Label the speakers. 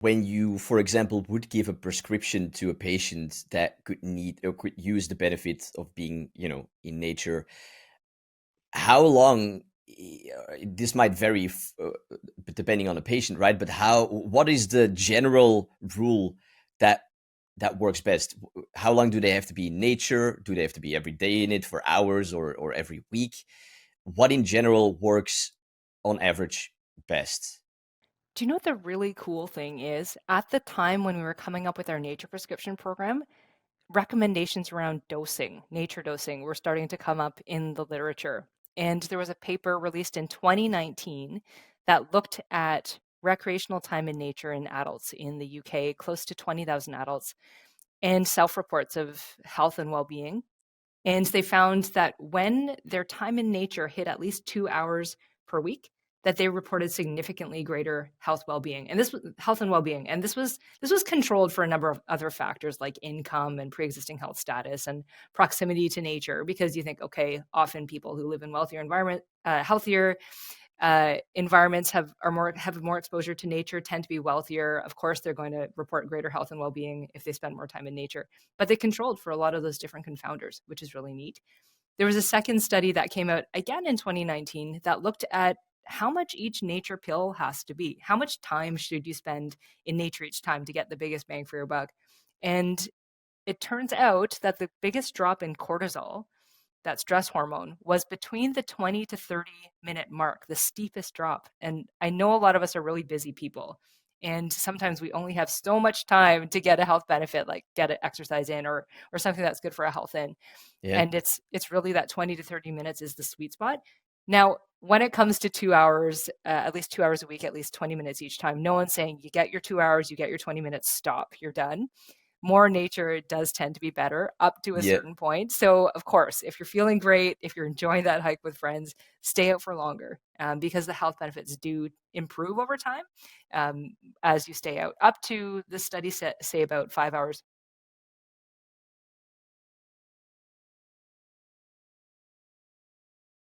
Speaker 1: when you, for example, would give a prescription to a patient that could need or could use the benefits of being, in nature, how long, this might vary depending on the patient, right? But what is the general rule that works best? How long do they have to be in nature? Do they have to be every day in it for hours, or every week? What in general works on average best?
Speaker 2: Do you know what the really cool thing is? At the time when we were coming up with our nature prescription program, recommendations around dosing, nature dosing, were starting to come up in the literature. And there was a paper released in 2019 that looked at recreational time in nature in adults in the UK, close to 20,000 adults, and self-reports of health and well-being. And they found that when their time in nature hit at least 2 hours per week, that they reported significantly greater health well-being. And this was health and well-being. And this was controlled for a number of other factors like income and pre-existing health status and proximity to nature, because you think, okay, often people who live in wealthier environment, healthier environments have more exposure to nature, tend to be wealthier. Of course, they're going to report greater health and well-being if they spend more time in nature. But they controlled for a lot of those different confounders, which is really neat. There was a second study that came out again in 2019 that looked at how much each nature pill has to be. How much time should you spend in nature each time to get the biggest bang for your buck? And it turns out that the biggest drop in cortisol, that stress hormone, was between the 20 to 30-minute mark, the steepest drop. And I know a lot of us are really busy people. And sometimes we only have so much time to get a health benefit, like get an exercise in, or something that's good for a health in.
Speaker 1: Yeah.
Speaker 2: And it's really that 20 to 30 minutes is the sweet spot. Now, when it comes to 2 hours, at least 2 hours a week, at least 20 minutes each time, no one's saying you get your 2 hours, you get your 20 minutes, stop, you're done. More nature does tend to be better up to a
Speaker 1: Yeah.
Speaker 2: certain point. So, of course, if you're feeling great, if you're enjoying that hike with friends, stay out for longer, because the health benefits do improve over time, as you stay out. Up to, the study say about 5 hours